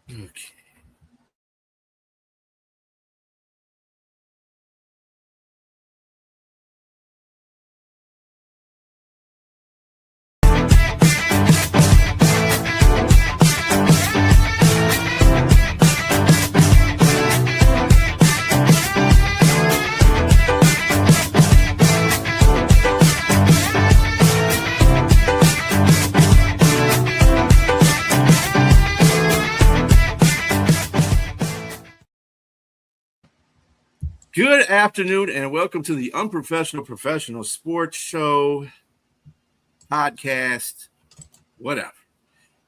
Okay. Good afternoon and welcome to the Unprofessional Professional Sports Show, podcast, whatever.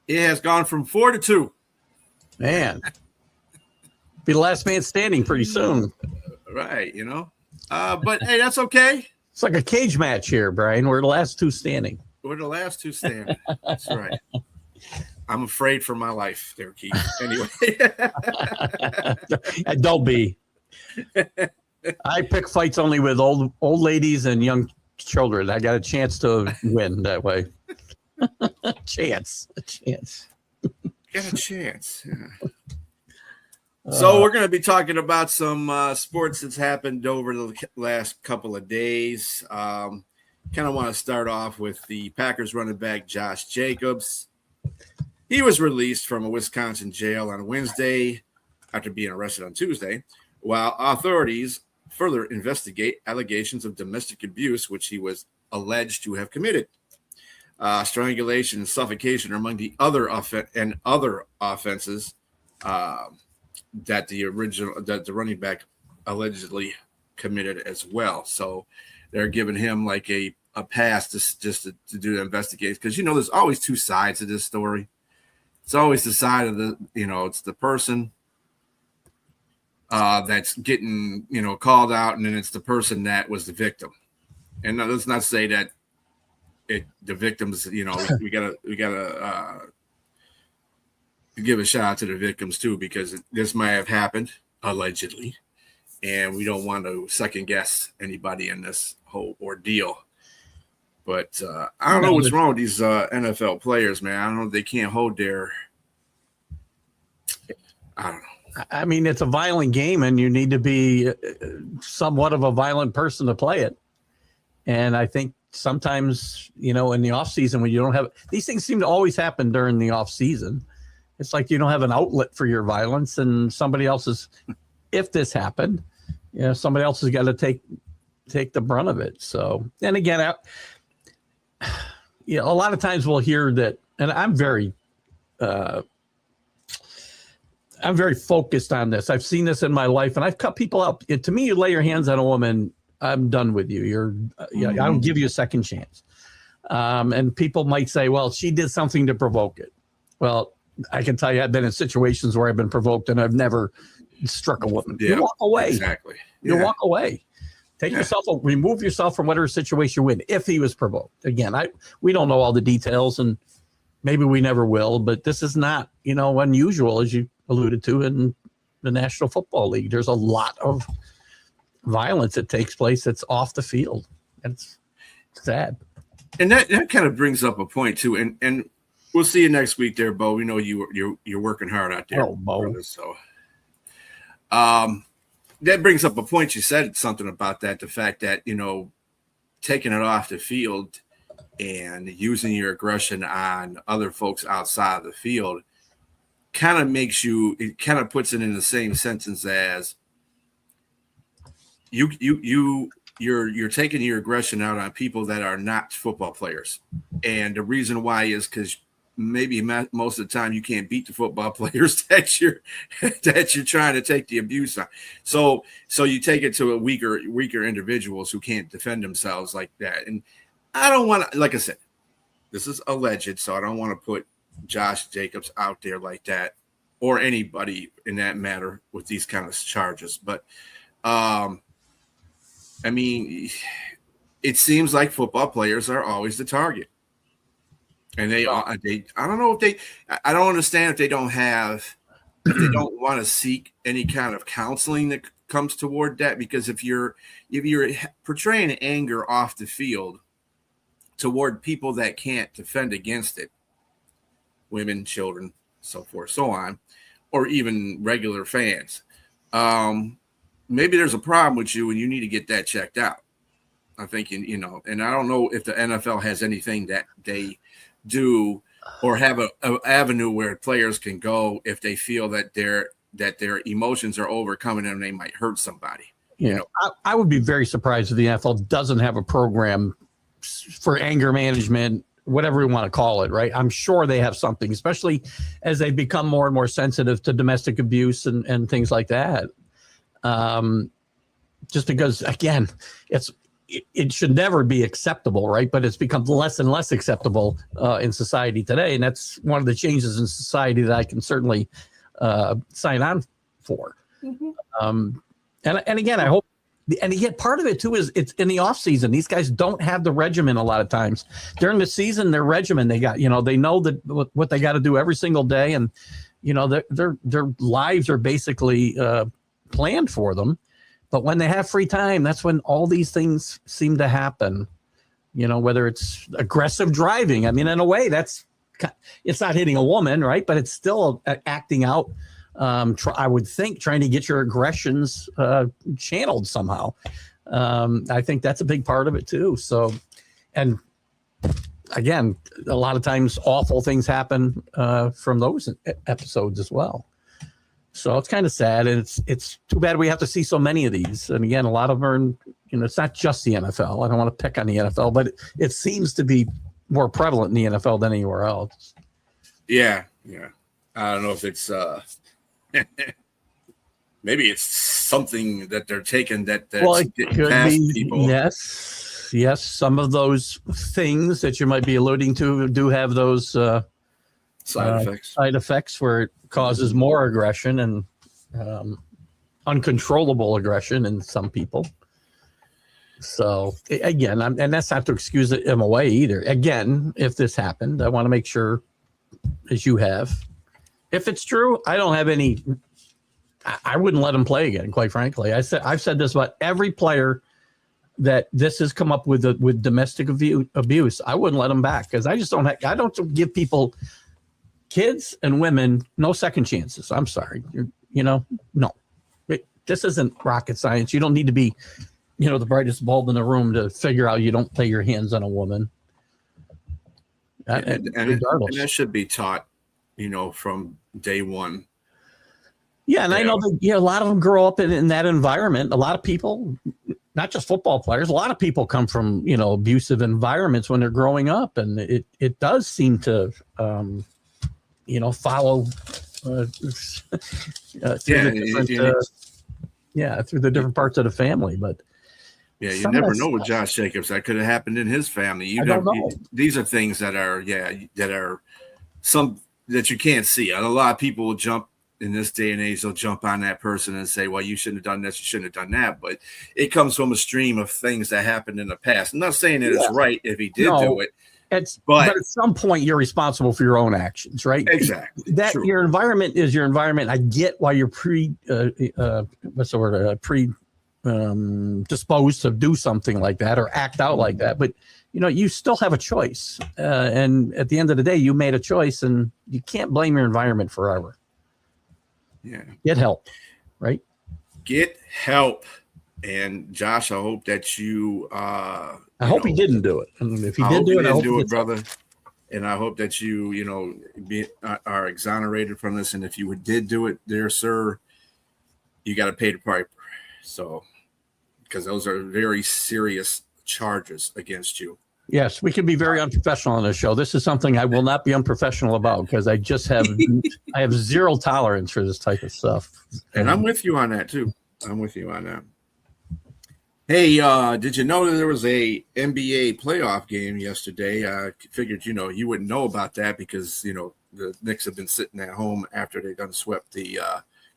It has gone from 4 to 2. Man, be the last man standing pretty soon. Right, but hey, that's okay. It's like a cage match here, Brian. We're the last two standing. We're the last two standing. That's right. I'm afraid for my life there, Keith. Anyway. Don't be. I pick fights only with old ladies and young children. I got a chance to win that way. A chance. Got a chance. Yeah. So we're going to be talking about some sports that's happened over the last couple of days. Kind of want to start off with the Packers running back Josh Jacobs. He was released from a Wisconsin jail on Wednesday after being arrested on Tuesday, while authorities further investigate allegations of domestic abuse, which he was alleged to have committed. Strangulation and suffocation are among the other offenses that the running back allegedly committed as well. So they're giving him like a pass to do the investigation, because there's always two sides of this story. It's always the side of it's the person that's getting called out, and then it's the person that was the victim. And let's not say that the victims, we gotta give a shout out to the victims too, because this might have happened allegedly, and we don't want to second guess anybody in this whole ordeal. But I don't know what's wrong with these NFL players, man. I don't know if they can't hold their. I don't know. I mean, it's a violent game, and you need to be somewhat of a violent person to play it. And I think sometimes, in the off season, when you don't have these things, seem to always happen during the off season. It's like you don't have an outlet for your violence, and somebody else's. If this happened, somebody else has got to take the brunt of it. So, and again, a lot of times we'll hear that, and I'm very focused on this. I've seen this in my life, and I've cut people out. To me, you lay your hands on a woman, I'm done with you. I don't give you a second chance. And people might say, well, she did something to provoke it. Well, I can tell you, I've been in situations where I've been provoked and I've never struck a woman. Yeah, you walk away. Exactly. You walk away. Remove yourself from whatever situation you're in. If he was provoked, again, we don't know all the details, and maybe we never will. But this is not, unusual, as you alluded to, in the National Football League. There's a lot of violence that takes place that's off the field. It's sad. And that kind of brings up a point too. And we'll see you next week there, Bo. We know you're working hard out there. Oh, Bo. Brother, so that brings up a point. You said something about that, the fact that, taking it off the field and using your aggression on other folks outside of the field kind of puts it in the same sentence as you're taking your aggression out on people that are not football players. And the reason why is because maybe most of the time you can't beat the football players that you're trying to take the abuse on. So you take it to a weaker individuals who can't defend themselves like that. And I don't want to, like I said, this is alleged, so I don't want to put Josh Jacobs out there like that, or anybody in that matter with these kind of charges. But I mean, it seems like football players are always the target. And I don't know if I don't understand if they don't want to seek any kind of counseling that comes toward that, because if you're portraying anger off the field toward people that can't defend against it, women, children, so forth, so on, or even regular fans. Maybe there's a problem with you and you need to get that checked out. I think, and I don't know if the NFL has anything that they do or have a avenue where players can go if they feel that their emotions are overcoming and they might hurt somebody. Yeah, I would be very surprised if the NFL doesn't have a program for anger management, whatever we want to call it, right? I'm sure they have something, especially as they become more and more sensitive to domestic abuse and things like that. Just because, again, it should never be acceptable, right? But it's become less and less acceptable in society today. And that's one of the changes in society that I can certainly sign on for. Mm-hmm. And again, I hope, and again, part of it too is it's in the off season. These guys don't have the regimen a lot of times. During the season, their regimen, they got, they know that what they got to do every single day. And, their lives are basically planned for them. But when they have free time, that's when all these things seem to happen, whether it's aggressive driving. I mean, in a way, it's not hitting a woman, right? But it's still acting out. I would think trying to get your aggressions channeled somehow. I think that's a big part of it too. So, and again, a lot of times awful things happen from those episodes as well. So it's kind of sad, and it's too bad we have to see so many of these. And again, a lot of them are in, it's not just the NFL. I don't want to pick on the NFL, but it seems to be more prevalent in the NFL than anywhere else. Yeah. I don't know if it's maybe it's something that they're taking that's it could past be people. Yes. Some of those things that you might be alluding to do have those side effects where it causes more aggression and uncontrollable aggression in some people. So again, and that's not to excuse him away either. Again, if this happened, I want to make sure, as you have, if it's true, I don't have any. I wouldn't let him play again. Quite frankly, I've said this about every player that this has come up with domestic abuse. I wouldn't let him back because I just don't. I don't give people, kids and women, no second chances. I'm sorry, no. This isn't rocket science. You don't need to be, the brightest bulb in the room to figure out you don't lay your hands on a woman. And that should be taught, from day one. Yeah, and I know that a lot of them grow up in that environment. A lot of people, not just football players, a lot of people come from abusive environments when they're growing up, and it does seem to follow through the different parts of the family. But you never know with Josh Jacobs. That could have happened in his family. Don't know. These are things that are some that you can't see. A lot of people will jump in this day and age. They'll jump on that person and say, "Well, you shouldn't have done this. You shouldn't have done that." But it comes from a stream of things that happened in the past. I'm not saying that it's right if he did do it. But at some point, you're responsible for your own actions, right? Exactly. Your environment is your environment. I get why you're disposed to do something like that or act out like that, but you still have a choice. And at the end of the day, you made a choice, and you can't blame your environment forever. Yeah. Get help, right? Get help. And Josh, I hope that you. I hope he didn't do it. And if he did do it, I hope he did, brother. And I hope that you, are exonerated from this. And if you did do it, there, sir, you got to pay the piper. So, because those are very serious charges against you. Yes, we can be very unprofessional on this show. This is something I will not be unprofessional about because I just have I have zero tolerance for this type of stuff. And I'm with you on that too. Hey, did you know that there was a NBA playoff game yesterday? I figured, you wouldn't know about that because, the Knicks have been sitting at home after they done swept the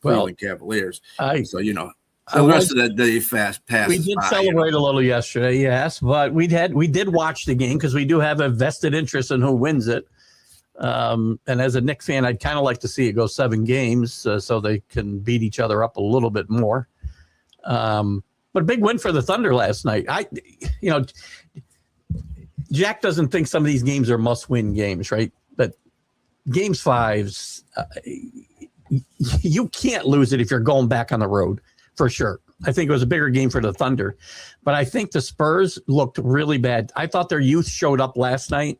Cleveland Cavaliers. The rest of that day passed. We did celebrate a little yesterday, yes, but we did watch the game because we do have a vested interest in who wins it. And as a Knicks fan, I'd kind of like to see it go 7 games so they can beat each other up a little bit more. But a big win for the Thunder last night. Jack doesn't think some of these games are must-win games, right? But Games 5s, you can't lose it if you're going back on the road for sure. I think it was a bigger game for the Thunder, but I think the Spurs looked really bad. I thought their youth showed up last night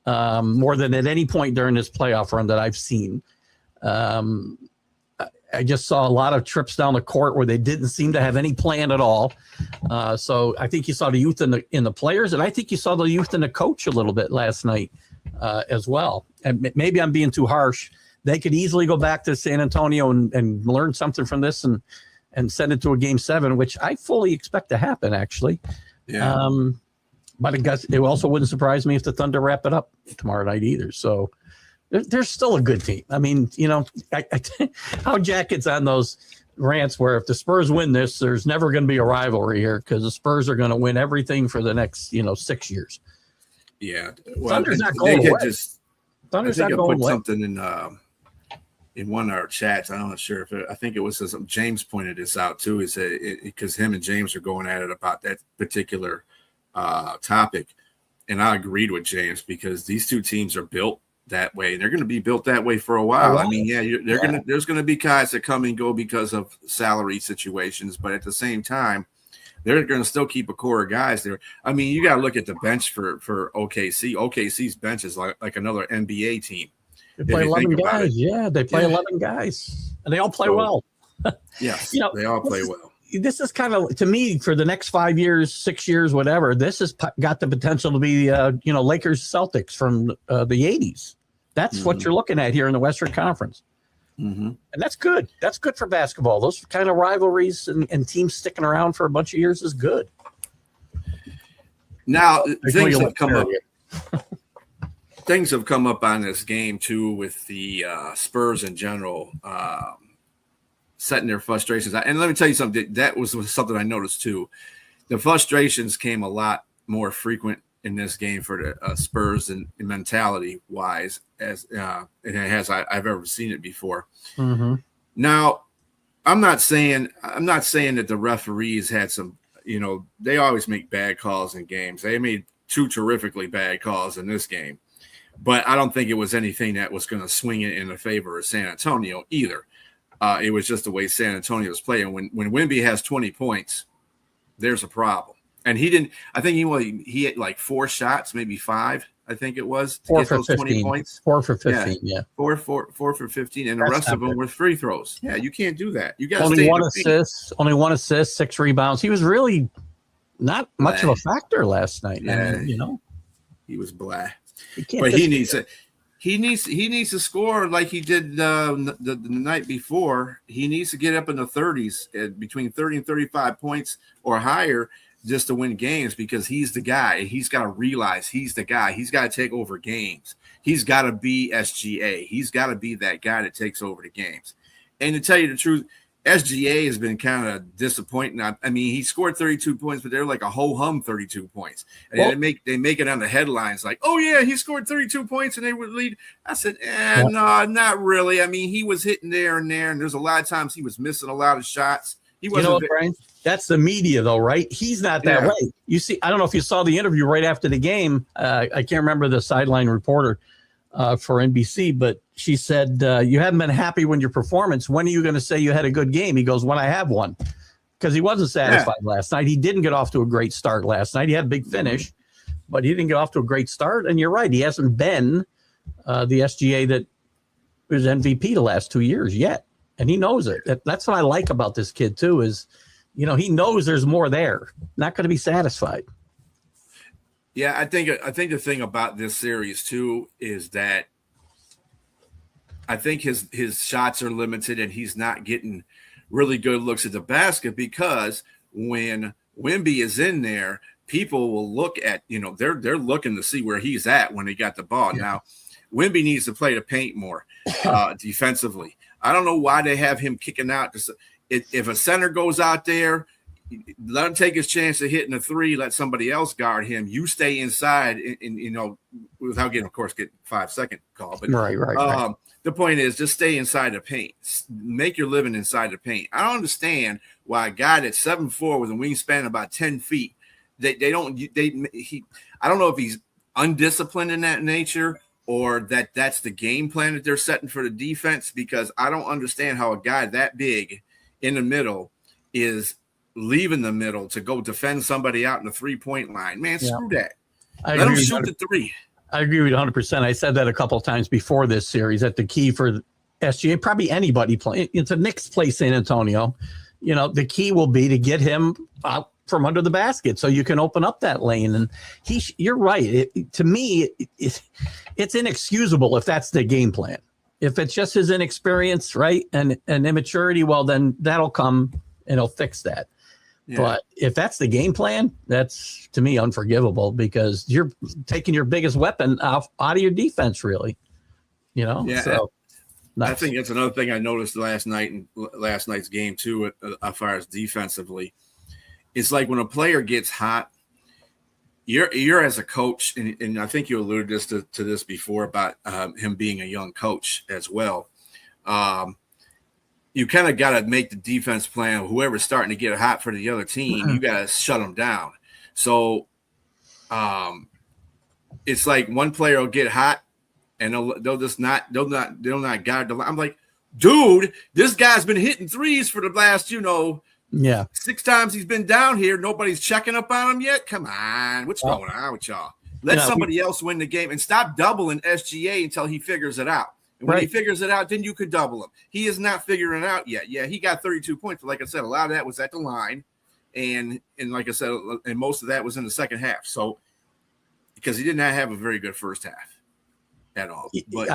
more than at any point during this playoff run that I've seen. I just saw a lot of trips down the court where they didn't seem to have any plan at all. So I think you saw the youth in the players, and I think you saw the youth in the coach a little bit last night as well. And maybe I'm being too harsh. They could easily go back to San Antonio and learn something from this and send it to a game 7, which I fully expect to happen, actually. Yeah. But I guess it also wouldn't surprise me if the Thunder wrap it up tomorrow night either. So they're still a good team. I mean, how Jack gets on those rants where if the Spurs win this, there's never going to be a rivalry here because the Spurs are going to win everything for the next, 6 years. Yeah. Well, Thunder's not going away. Thunder's not going away. Something in one of our chats. I'm not sure I think it was James pointed this out too. Is because him and James are going at it about that particular topic, and I agreed with James because these two teams are built that way, and they're going to be built that way for a while. I mean, there's going to be guys that come and go because of salary situations, but at the same time, they're going to still keep a core of guys there. I mean, you got to look at the bench for OKC. OKC's bench is like another NBA team. They play 11 guys. Yeah, they play 11 guys, and they all play well. Yes, they all play well. This is kind of, to me, for the next 5 years, 6 years, whatever, this has got the potential to be, Lakers Celtics from the 80s. That's what you're looking at here in the Western Conference. Mm-hmm. And that's good. That's good for basketball. Those kind of rivalries and teams sticking around for a bunch of years is good. Now, things have come up. Things have come up on this game, too, with the Spurs in general setting their frustrations out. And let me tell you something. That was something I noticed, too. The frustrations came a lot more frequent in this game for the Spurs and mentality-wise as I've ever seen it before. Mm-hmm. Now, I'm not saying that the referees had some, they always make bad calls in games. They made 2 terrifically bad calls in this game. But I don't think it was anything that was going to swing it in the favor of San Antonio either. It was just the way San Antonio was playing. When Wemby has 20 points, there's a problem. And he didn't. I think he had like 4 shots, maybe 5. I think it was 4 for 15. 20 points. 4 for 15. Yeah. 4 for 15, and the rest of them were free throws. Yeah, you can't do that. You got only one assist, 6 rebounds. He was really not much of a factor last night. Yeah, I mean, he was blah. But he needs to score like he did the night before. He needs to get up in the 30s, between 30 and 35 points or higher, just to win games because he's the guy. He's got to realize he's the guy. He's got to take over games. He's got to be SGA. He's got to be that guy that takes over the games. And to tell you the truth, SGA has been kind of disappointing. I mean, he scored 32 points, but they're like a ho-hum 32 points. And they make it on the headlines like, oh, yeah, he scored 32 points and they would lead. I said, no, not really. I mean, he was hitting there, and there's a lot of times he was missing a lot of shots. He wasn't. Brian? That's the media, though, right? He's not that way. You see, I don't know if you saw the interview right after the game. I can't remember the sideline reporter for NBC, but she said, you haven't been happy with your performance. When are you going to say you had a good game? He goes, when I have one. Because he wasn't satisfied last night. He didn't get off to a great start last night. He had a big finish, but he didn't get off to a great start. And you're right. He hasn't been the SGA that was MVP the last 2 years yet. And he knows it. That's what I like about this kid, too, is, he knows there's more there. Not going to be satisfied. Yeah, I think the thing about this series, too, is that I think his shots are limited and he's not getting really good looks at the basket because when Wemby is in there, people will look at, they're looking to see where he's at when they got the ball. Yeah. Now, Wemby needs to play the paint more defensively. I don't know why they have him kicking out. If a center goes out there, let him take his chance of hitting a 3. Let somebody else guard him. You stay inside, and without getting 5-second call. But right. The point is, just stay inside the paint. Make your living inside the paint. I don't understand why a guy that's 7'4" with a wingspan of about 10 feet, I don't know if he's undisciplined in that nature or that's the game plan that they're setting for the defense, because I don't understand how a guy that big in the middle is leaving the middle to go defend somebody out in the 3-point line. Man, screw that. Let him shoot the three. I agree with you 100%. I said that a couple of times before this series, that the key for SGA, probably anybody playing, it's a Knicks play San Antonio, the key will be to get him out from under the basket so you can open up that lane. And you're right. To me, it's inexcusable if that's the game plan. If it's just his inexperience, right, and immaturity, well, then that'll come and he'll fix that. Yeah. But if that's the game plan, that's, to me, unforgivable, because you're taking your biggest weapon out of your defense, really. Yeah. So I think that's another thing I noticed last night's game too, as far as defensively. It's like when a player gets hot, you're as a coach, and I think you alluded to this before about him being a young coach as well. You kind of got to make the defense plan. Whoever's starting to get hot for the other team, you got to shut them down. So it's like one player will get hot, and they'll not guard the line. I'm like, dude, this guy's been hitting threes for the last, 6 times he's been down here. Nobody's checking up on him yet. Come on, what's going on with y'all? Let somebody else win the game and stop doubling SGA until he figures it out. And when he figures it out, then you could double him. He is not figuring it out yet. Yeah, he got 32 points. But like I said, a lot of that was at the line. And like I said, and most of that was in the second half. So because he did not have a very good first half at all. But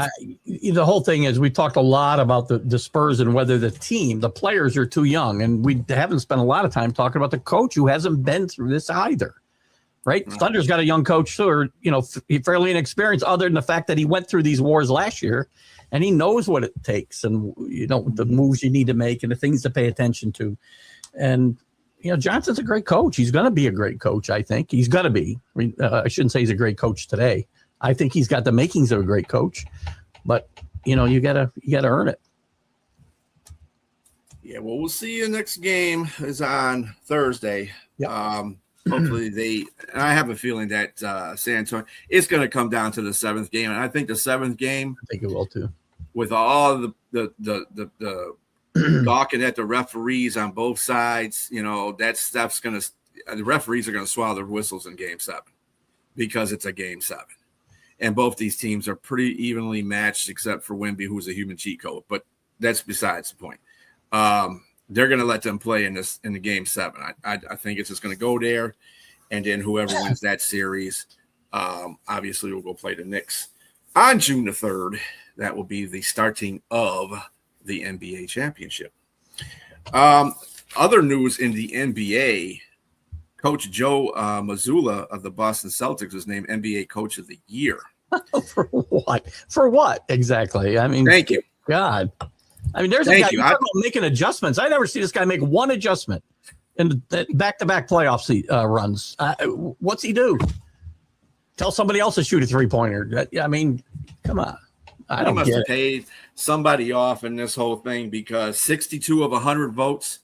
the whole thing is, we talked a lot about the Spurs and whether the players are too young. And we haven't spent a lot of time talking about the coach, who hasn't been through this either. Right? Mm-hmm. Thunder's got a young coach too, or fairly inexperienced, other than the fact that he went through these wars last year, and he knows what it takes, and the moves you need to make and the things to pay attention to. And Johnson's a great coach. He's going to be a great coach. I think he's going to be. I shouldn't say he's a great coach today. I think he's got the makings of a great coach, but you gotta earn it. Yeah, well, we'll see you. Next game is on Thursday. Yep. Hopefully I have a feeling that San Antonio, it's going to come down to the 7th game. And I think the 7th game, I think it will too, with all the gawking at the referees on both sides, that stuff's going to, the referees are going to swallow their whistles in game 7, because it's a game 7. And both these teams are pretty evenly matched, except for Wemby, who's a human cheat code, but that's besides the point. They're going to let them play in the game 7. I think it's just going to go there, and then whoever wins that series, obviously will go play the Knicks on June the 3rd. That will be the starting of the NBA championship. Other news in the NBA: Coach Joe Mazzulla of the Boston Celtics was named NBA Coach of the Year. For what? For what exactly? I mean, thank you, God. I mean, there's a guy making adjustments. I never see this guy make one adjustment in the back-to-back playoff runs. What's he do? Tell somebody else to shoot a 3-pointer. I mean, come on. I don't get it. He must have paid somebody off in this whole thing, because 62 of 100 votes,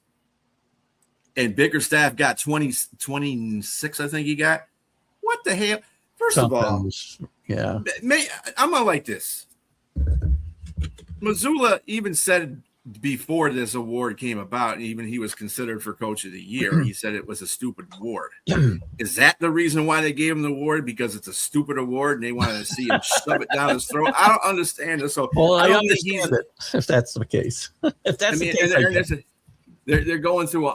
and Bickerstaff got 26, I think he got. What the hell? First of all, yeah. I'm going to like this. Mazzulla even said before this award came about, and even he was considered for Coach of the Year, he said it was a stupid award. Is that the reason why they gave him the award? Because it's a stupid award and they wanted to see him shove it down his throat? I don't understand this. So well, I don't understand it, if that's the case. If that's the case, they're going through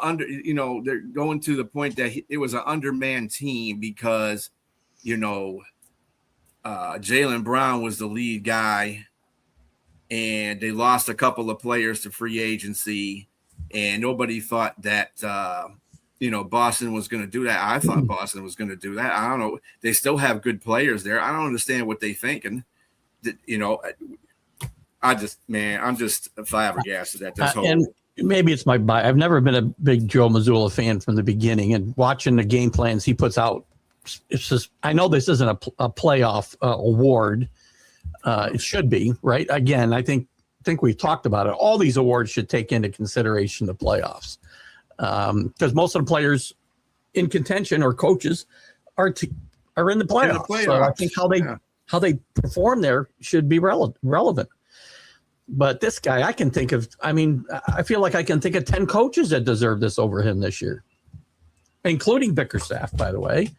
they're going to the point that it was an undermanned team, because Jaylen Brown was the lead guy, and they lost a couple of players to free agency, and nobody thought that Boston was going to do that. I thought Boston was going to do that. I don't know. They still have good players there. I don't understand what they thinking. I'm just flabbergasted at this whole. And maybe it's my bias. I've never been a big Joe Mazzulla fan from the beginning, and watching the game plans he puts out, it's just, I know this isn't a playoff award. It should be, right? Again, I think we've talked about it. All these awards should take into consideration the playoffs, because most of the players in contention, or coaches, are in the playoffs. So I think how they perform there should be relevant. But this guy, I can think of, I feel like I can think of 10 coaches that deserve this over him this year, including Bickerstaff, by the way.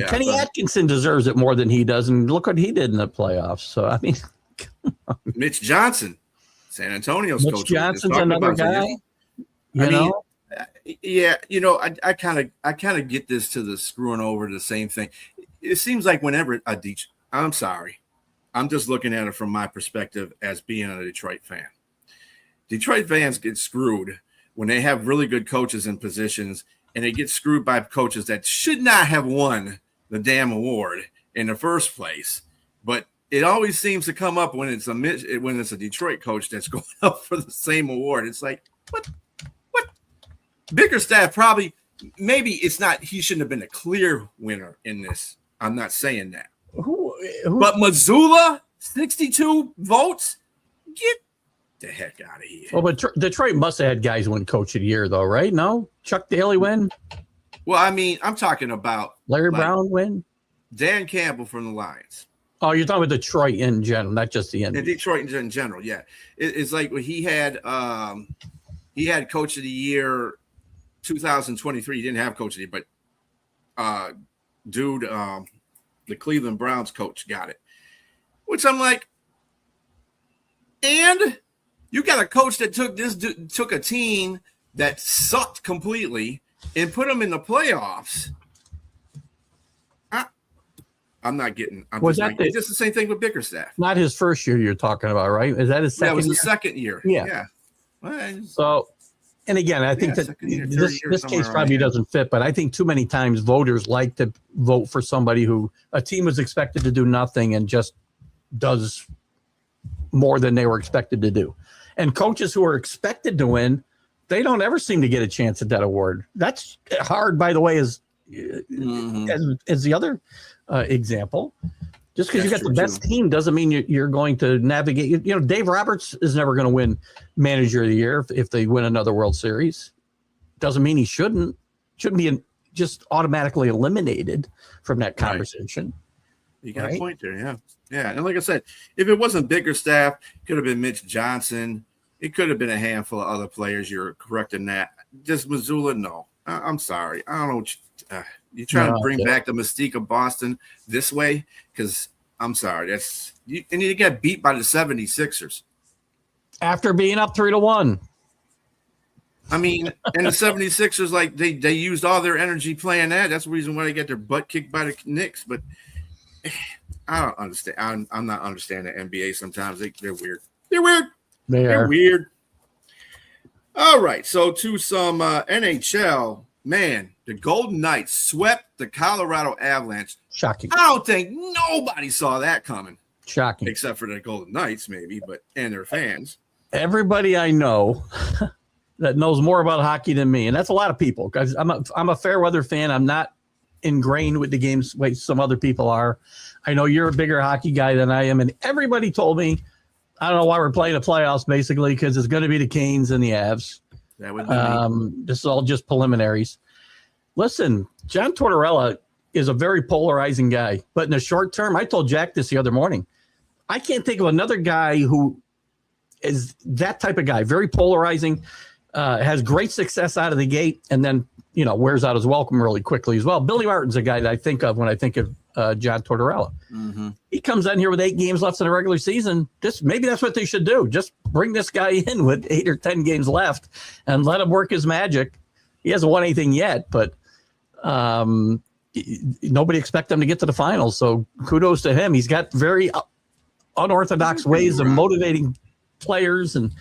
Kenny Atkinson deserves it more than he does, and look what he did in the playoffs. So, Mitch Johnson, San Antonio's coach. Mitch Johnson's another guy. I kind of get this to the screwing over the same thing. It seems like whenever I'm sorry, I'm just looking at it from my perspective as being a Detroit fan. Detroit fans get screwed when they have really good coaches in positions, and they get screwed by coaches that should not have won the damn award in the first place. But it always seems to come up when it's a Detroit coach that's going up for the same award. It's like, what? Bickerstaff probably, maybe it's not, he shouldn't have been a clear winner in this. I'm not saying that. But Missoula, 62 votes? Get the heck out of here. Well, but Detroit must have had guys win Coach of the Year, though, right? No? Chuck Daly win? Well, I'm talking about Larry Brown win? Dan Campbell from the Lions. Oh, you're talking about Detroit in general, not just the end. Detroit in general, yeah. It's like he had Coach of the Year 2023. He didn't have Coach of the Year, but the Cleveland Browns coach got it. Which I'm like, and you got a coach that took a team that sucked completely and put them in the playoffs. I'm not getting. It's just the same thing with Bickerstaff. Not his first year you're talking about, right? Is that his second? That was year? the second year. Yeah. Well, so, and again, I think that this case probably doesn't fit, but I think too many times voters like to vote for somebody who a team was expected to do nothing and just does more than they were expected to do. And coaches who are expected to win, they don't ever seem to get a chance at that award. That's hard, by the way, as the other example. Just because you got the best team doesn't mean you're going to navigate. Dave Roberts is never going to win Manager of the Year if they win another World Series. Doesn't mean he shouldn't be just automatically eliminated from that conversation. You got a point there, yeah. And like I said, if it wasn't Bickerstaff, it could have been Mitch Johnson. It could have been a handful of other players. You're correct in that. Just Missoula, no. I'm sorry. I don't know what you're trying to bring back the mystique of Boston this way, because I'm sorry. And you get beat by the 76ers. After being up 3-1. And the 76ers, like they used all their energy playing that. That's the reason why they get their butt kicked by the Knicks. But I don't understand. I'm not understanding the NBA sometimes. They're weird. They're weird. All right. So to some NHL, man, the Golden Knights swept the Colorado Avalanche. Shocking. I don't think nobody saw that coming. Shocking. Except for the Golden Knights, maybe, and their fans. Everybody I know that knows more about hockey than me, and that's a lot of people, because I'm a fair weather fan. I'm not ingrained with the games like some other people are. I know you're a bigger hockey guy than I am, and everybody told me, I don't know why we're playing the playoffs, basically, because it's going to be the Canes and the Avs. That would be this is all just preliminaries. Listen, John Tortorella is a very polarizing guy, but in the short term, I told Jack this the other morning, I can't think of another guy who is that type of guy, very polarizing, has great success out of the gate, and then, wears out his welcome really quickly as well. Billy Martin's a guy that I think of when I think of John Tortorella. Mm-hmm. He comes in here with 8 games left in the regular season. Maybe that's what they should do. Just bring this guy in with 8 or 10 games left and let him work his magic. He hasn't won anything yet, but nobody expects him to get to the finals. So kudos to him. He's got very unorthodox ways of motivating players and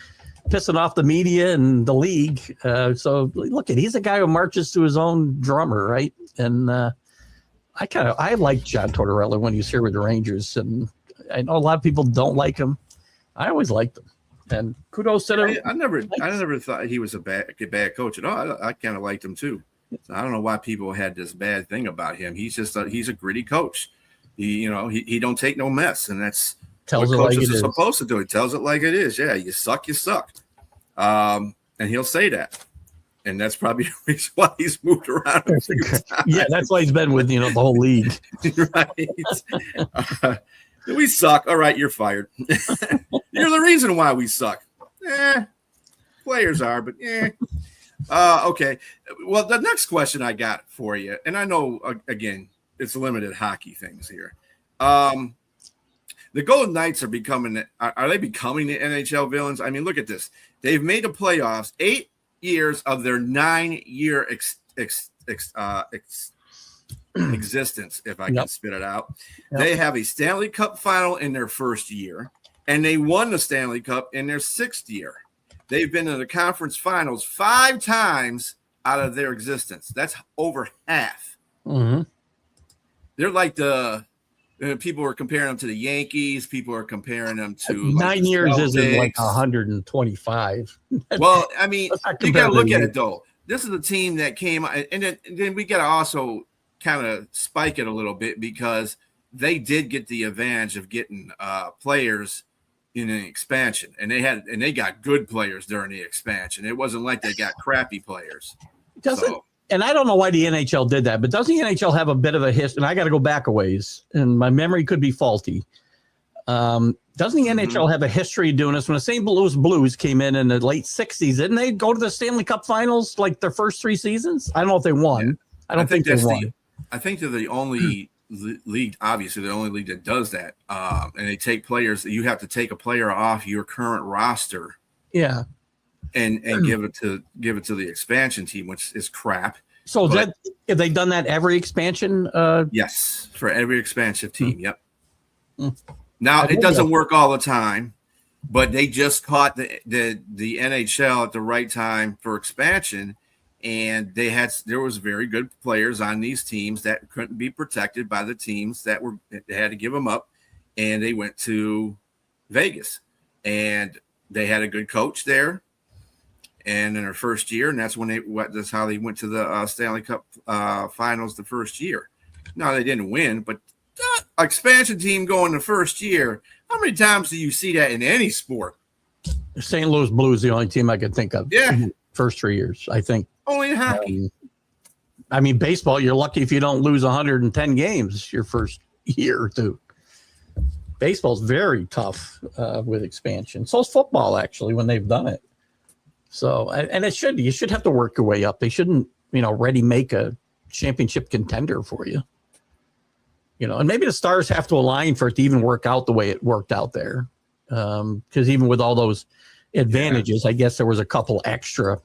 pissing off the media and the league. So look, he's a guy who marches to his own drummer, right? And I like John Tortorella when he's here with the Rangers, and I know a lot of people don't like him. I always liked him, and kudos to him. I never thought he was a bad coach at all. I kind of liked him too. So I don't know why people had this bad thing about him. He's just he's a gritty coach. He don't take no mess, and that's tells what it coaches like it are is. supposed to do. He tells it like it is. Yeah, you suck, you suck. And he'll say that. And that's probably the reason why he's moved around a few times. Yeah, that's why he's been with, the whole league. Right. We suck. All right, you're fired. You're the reason why we suck. Players are, but okay. Well, the next question I got for you, and I know, again, it's limited hockey things here. The Golden Knights are they becoming the NHL villains? I mean, look at this. They've made the playoffs 8 years of their 9-year existence, if I can spit it out. Yep. They have a Stanley Cup final in their first year, and they won the Stanley Cup in their 6th year. They've been in the conference finals 5 times out of their existence. That's over half. Mm-hmm. They're like people are comparing them to the Yankees. People are comparing them to 9 years isn't like 125. Well, I mean, you got to look at it though. This is a team that came, and then we got to also kind of spike it a little bit because they did get the advantage of getting players in an expansion, and they got good players during the expansion. It wasn't like they got crappy players. And I don't know why the NHL did that, but doesn't the NHL have a bit of a history? And I got to go back a ways, and my memory could be faulty. Doesn't the NHL have a history of doing this? When the St. Louis Blues came in the late 60s, didn't they go to the Stanley Cup finals like their first 3 seasons? I don't know if they won. Yeah. I don't think they won. I think they're the only league, obviously, the only league that does that. And they take players. You have to take a player off your current roster. Yeah. And give it to the expansion team, which is crap. So have they done that every expansion? Yes, for every expansion team. Yep. Now it doesn't work all the time, but they just caught the NHL at the right time for expansion, and there was very good players on these teams that couldn't be protected by the teams they had to give them up, and they went to Vegas, and they had a good coach there. And in their first year, and that's how they went to the Stanley Cup finals the first year. No, they didn't win, but expansion team going the first year. How many times do you see that in any sport? St. Louis Blues, the only team I could think of. Yeah, first 3 years, I think. Only in hockey. I mean, baseball. You're lucky if you don't lose 110 games your first year or two. Baseball's very tough with expansion. So is football, actually, when they've done it. So, and you should have to work your way up. They shouldn't, ready make a championship contender for you. And maybe the stars have to align for it to even work out the way it worked out there. Because even with all those advantages, I guess there was a couple extra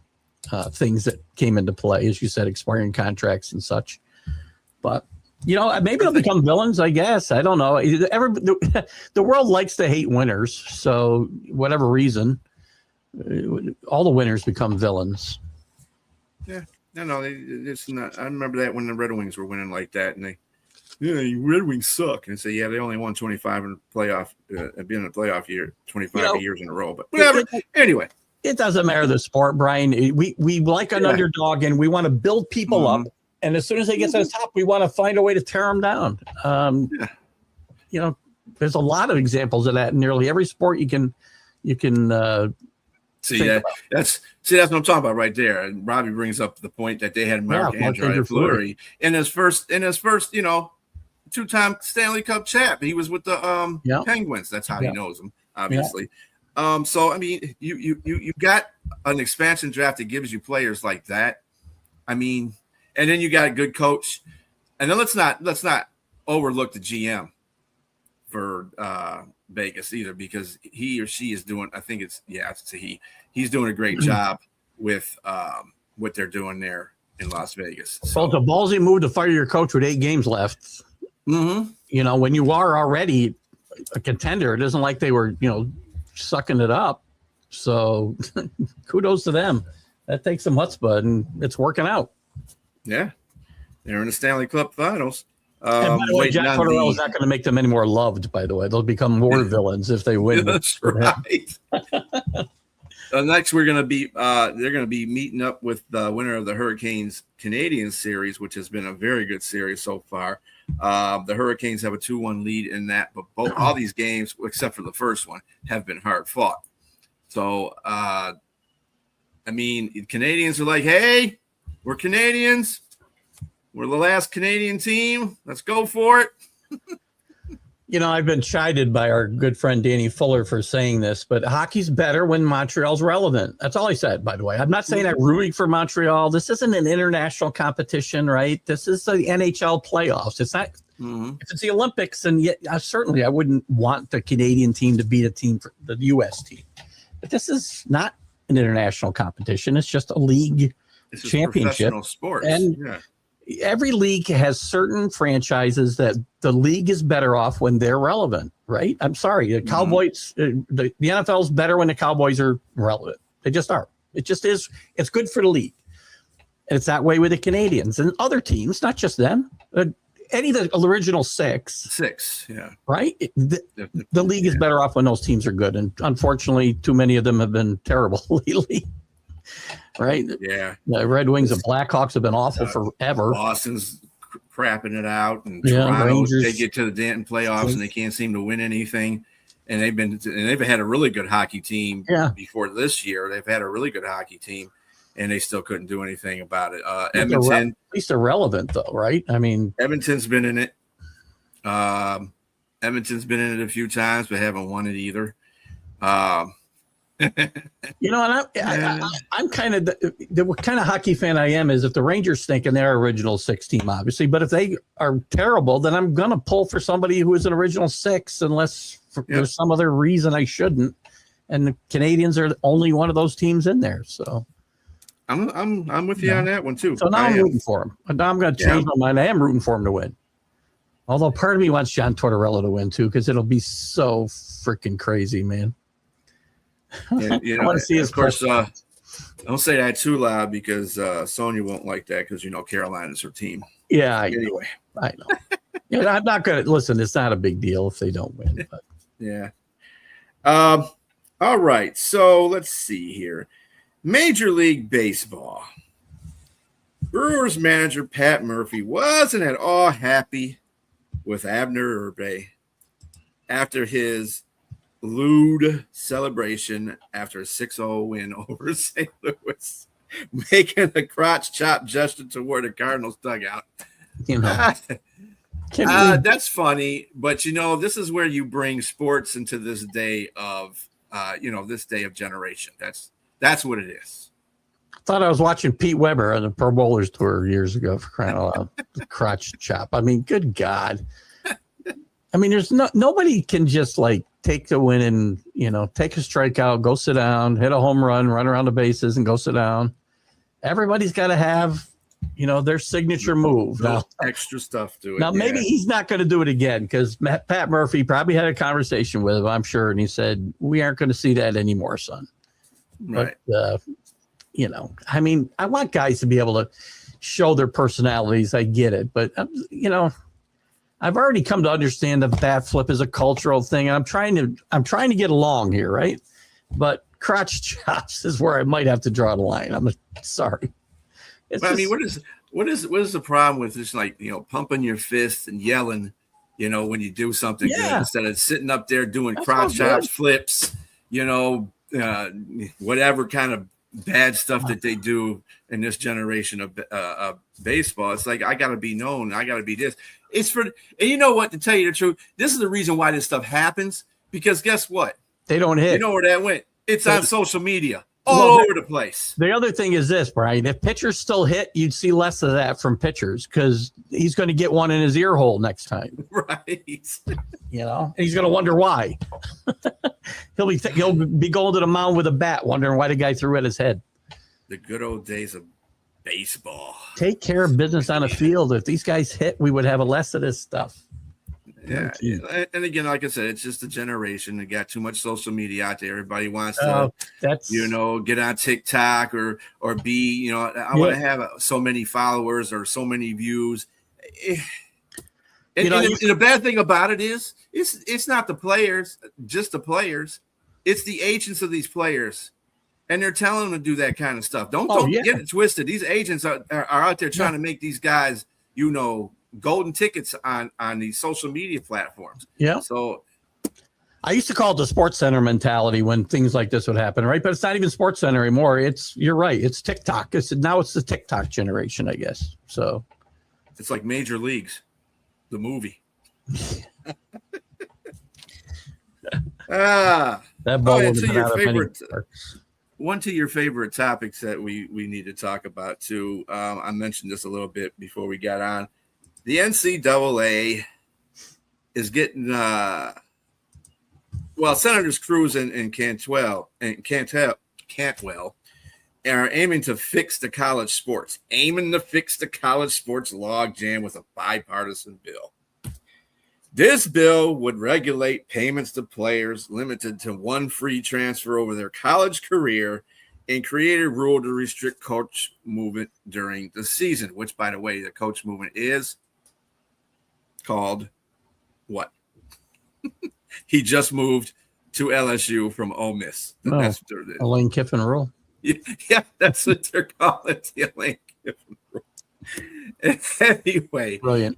things that came into play, as you said, expiring contracts and such. But, maybe they'll become villains, I guess. I don't know. The world likes to hate winners. So whatever reason, all the winners become villains. Yeah, no, it's not. I remember that when the Red Wings were winning like that, and Red Wings suck, and say, they only won 25 in the playoff, been in the playoff year 25 years in a row. But whatever. Anyway, it doesn't matter the sport, Brian. We like an underdog, and we want to build people up. And as soon as they get to the top, we want to find a way to tear them down. There's a lot of examples of that in nearly every sport you can. That's what I'm talking about right there. And Robbie brings up the point that they had Marc-Andre Fleury in his first, 2-time Stanley Cup champ. He was with the Penguins. That's how he knows them, obviously. Yeah. So I mean, you got an expansion draft that gives you players like that. I mean, and then you got a good coach, and then let's not overlook the GM for Vegas either, because he or she is doing, I think he's doing a great job with what they're doing there in Las Vegas. So it's a ballsy move to fire your coach with 8 games left. Mm-hmm. When you are already a contender, it isn't like they were, sucking it up. So kudos to them. That takes some chutzpah, and it's working out. Yeah. They're in the Stanley Cup finals. And by the way, Jack Cotterell is not going to make them any more loved, by the way. They'll become more villains if they win. That's right. Next, they're going to be meeting up with the winner of the Hurricanes Canadiens series, which has been a very good series so far. The Hurricanes have a 2-1 lead in that, but all these games, except for the first one, have been hard fought. So I mean, Canadians are like, hey, we're Canadians. We're the last Canadian team. Let's go for it. I've been chided by our good friend Danny Fuller for saying this, but hockey's better when Montreal's relevant. That's all he said, by the way. I'm not saying I'm rooting for Montreal. This isn't an international competition, right? This is the NHL playoffs. It's not. If it's the Olympics, and yet certainly I wouldn't want the Canadian team to beat a team for the U.S. team. But this is not an international competition. It's just a league championship. Professional sports. And every league has certain franchises that the league is better off when they're relevant, right? I'm sorry. The Cowboys, the NFL is better when the Cowboys are relevant. They just are. It just is. It's good for the league. And it's that way with the Canadians and other teams, not just them. Any of the original six, right? The league is better off when those teams are good. And unfortunately, too many of them have been terrible lately. Right? Yeah. The Red Wings and Blackhawks have been awful forever. Boston's crapping it out, and Toronto, Rangers, they get to the Danton playoffs and they can't seem to win anything. And they've had a really good hockey team before this year. They've had a really good hockey team, and they still couldn't do anything about it. Edmonton, at least irrelevant though, right? I mean, Edmonton's been in it. Edmonton's been in it a few times, but haven't won it either. And I'm kind of the kind of hockey fan I am is if the Rangers stink and they're original six team, obviously, but if they are terrible, then I'm going to pull for somebody who is an original six unless there's some other reason I shouldn't. And the Canadians are only one of those teams in there. So I'm with you on that one too. So now I'm rooting for him. And now I'm going to change my mind. I am rooting for him to win. Although part of me wants John Tortorella to win too, because it'll be so freaking crazy, man. And, I want to see his of course. Don't say that too loud because Sonia won't like that because Carolina's her team. Yeah. Anyway, I know. I'm not going to listen. It's not a big deal if they don't win. But. Yeah. All right. So let's see here. Major League Baseball. Brewers manager Pat Murphy wasn't at all happy with Abner Urbe after his lewd celebration after a 6-0 win over St. Louis, making a crotch chop gesture toward the Cardinals dugout. That's funny, but this is where you bring sports into this day of this day of generation. That's what it is. I thought I was watching Pete Weber on the Pro Bowlers tour years ago, for crying out loud. The crotch chop. I mean, good God. I mean, there's nobody can just take the win and, take a strikeout, go sit down, hit a home run around the bases and go sit down. Everybody's got to have, their signature move. Now, extra stuff to it. Now, maybe he's not going to do it again because Pat Murphy probably had a conversation with him, I'm sure. And he said, we aren't going to see that anymore, son. Right. But, I mean, I want guys to be able to show their personalities. I get it. But, I've already come to understand that bat flip is a cultural thing, and I'm trying to get along here, right? But crotch chops is where I might have to draw the line. I'm sorry. I mean, what is the problem with just pumping your fist and yelling, when you do something good instead of sitting up there doing crotch chops, flips, whatever kind of bad stuff that they do in this generation of baseball. It's like, I got to be known. I got to be this. It's for, and you know what, to tell you the truth, this is the reason why this stuff happens, because guess what? They don't hit. You know where that went? It's on social media all over the place. The other thing is this, Brian, if pitchers still hit, you'd see less of that from pitchers because he's going to get one in his ear hole next time. Right. And he's going to wonder why. He'll be going to the mound with a bat, wondering why the guy threw at his head. The good old days of baseball. Take care of business on the field. If these guys hit, we would have less of this stuff. Yeah. And again, like I said, it's just a generation that got too much social media out there. Everybody wants to, get on TikTok or be, I want to have so many followers or so many views. And the bad thing about it is, it's not the players, just the players. It's the agents of these players. And they're telling them to do that kind of stuff. Don't get it twisted. These agents are out there trying to make these guys, golden tickets on these social media platforms. Yeah. So I used to call it the Sports Center mentality when things like this would happen, right? But it's not even Sports Center anymore. You're right. It's TikTok. Now it's the TikTok generation, I guess. So it's like Major Leagues, the movie. That ball would have been out of many parks. One to your favorite topics that we need to talk about too. I mentioned this a little bit before we got on. The NCAA is getting Senators Cruz and Cantwell are aiming to fix the college sports logjam with a bipartisan bill. This bill would regulate payments to players limited to one free transfer over their college career and create a rule to restrict coach movement during the season, which, by the way, the coach movement is called what? He just moved to LSU from Ole Miss. That's Lane Kiffin rule. Yeah, that's what they're calling it, the Lane Kiffin rule. Anyway. Brilliant.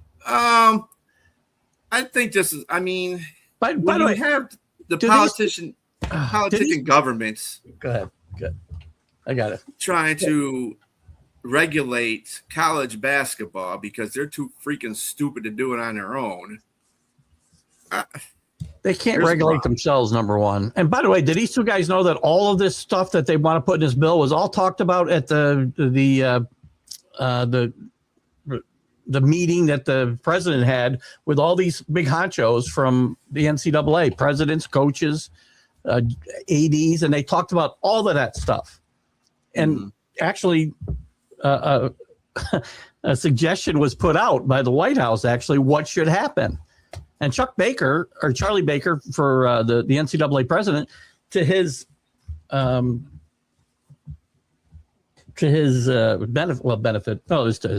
I think this is, by the way, have the politician governments. Go ahead. Good. I got it. Trying to regulate college basketball because they're too freaking stupid to do it on their own. They can't regulate themselves, number one. And by the way, did these two guys know that all of this stuff that they want to put in this bill was all talked about at the meeting that the president had with all these big honchos from the NCAA, presidents, coaches, ADs, and they talked about all of that stuff. And actually, a suggestion was put out by the White House, actually, what should happen. And Charlie Baker, for the NCAA president, to his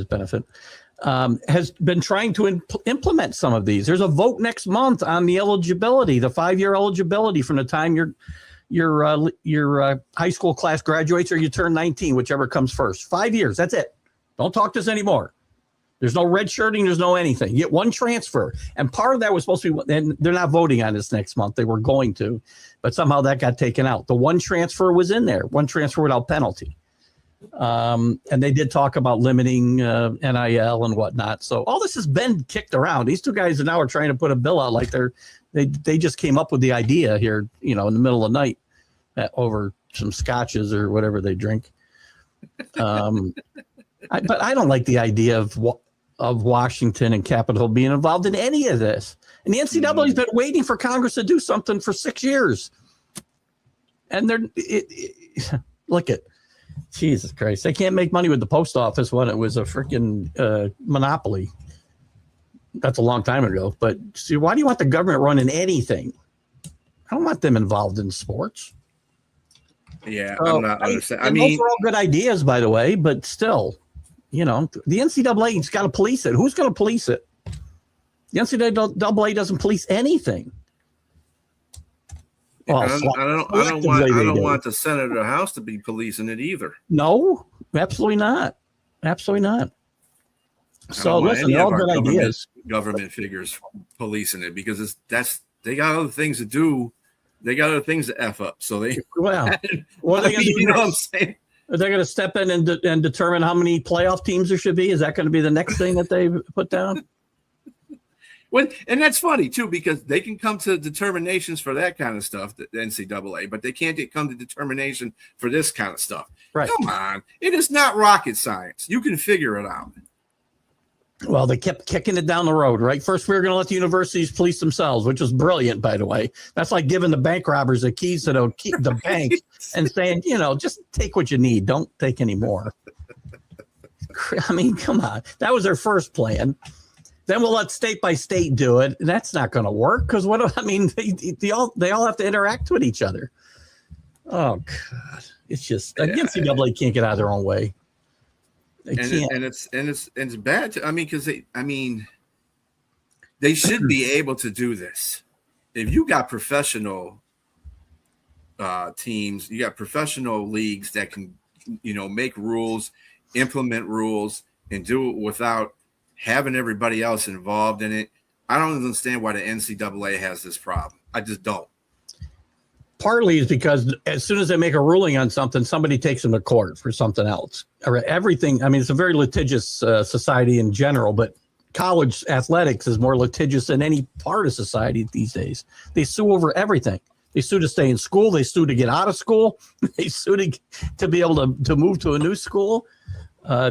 benefit, has been trying to implement some of these. There's a vote next month on the eligibility, the 5-year eligibility from the time your high school class graduates or you turn 19, whichever comes first. 5 years, that's it. Don't talk to us anymore. There's no red shirting. There's no anything. You get one transfer. And part of that was supposed to be, and they're not voting on this next month. They were going to, but somehow that got taken out. The one transfer was in there, one transfer without penalty. And they did talk about limiting NIL and whatnot. So all this has been kicked around. These two guys now are trying to put a bill out like they just came up with the idea here, in the middle of the night over some scotches or whatever they drink. But I don't like the idea of Washington and Capitol being involved in any of this. And the NCAA has been waiting for Congress to do something for 6 years. And look at Jesus Christ. They can't make money with the post office when it was a freaking monopoly. That's a long time ago. But see, why do you want the government running anything? I don't want them involved in sports. Yeah, I'm not understanding. Those are all good ideas, by the way, but still, the NCAA's got to police it. Who's going to police it? The NCAA doesn't police anything. Well, I don't want the Senate or the House to be policing it either. No, absolutely not. Absolutely not. So listen, they're all good ideas. Government figures policing it because they got other things to do. They got other things to F up. So they what are they going to do? You know what I'm saying? Are they going to step in and determine how many playoff teams there should be? Is that going to be the next thing that they put down? And that's funny, too, because they can come to determinations for that kind of stuff, the NCAA, but they can't come to determination for this kind of stuff. Right. Come on. It is not rocket science. You can figure it out. Well, they kept kicking it down the road, right? First, we were going to let the universities police themselves, which was brilliant, by the way. That's like giving the bank robbers the keys to the bank and saying, just take what you need. Don't take any more. I mean, come on. That was their first plan. Then we'll let state by state do it. That's not going to work because they all have to interact with each other. Oh God, it's just the NCAA can't get out of their own way. It's bad. Because they should be able to do this. If you got professional teams, you got professional leagues that can, make rules, implement rules, and do it without having everybody else involved in it. I don't understand why the NCAA has this problem. I just don't. partly is because as soon as they make a ruling on something, somebody takes them to court for something else. Or everything. I mean, it's a very litigious society in general, but college athletics is more litigious than any part of society these days. They sue over everything. They sue to stay in school. They sue to get out of school. They sue to be able to move to a new school.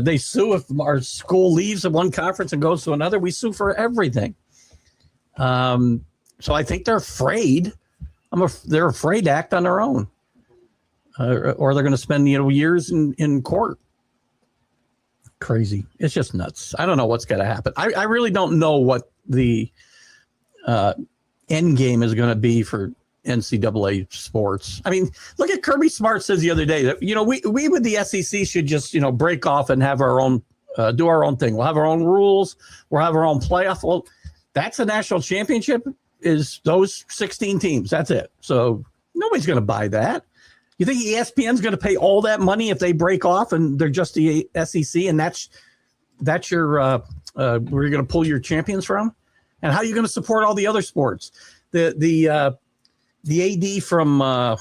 They sue if our school leaves at one conference and goes to another. We sue for everything. So I think they're afraid. They're afraid to act on their own, or they're going to spend years in court. Crazy. It's just nuts. I don't know what's going to happen. I really don't know what the end game is going to be for NCAA sports. I mean, look at Kirby Smart says the other day that, we with the SEC should just, break off and have our own, do our own thing. We'll have our own rules. We'll have our own playoff. Well, that's a national championship is those 16 teams. That's it. So nobody's going to buy that. You think ESPN's going to pay all that money if they break off and they're just the SEC and that's your where you're going to pull your champions from? And how are you going to support all the other sports? The AD from a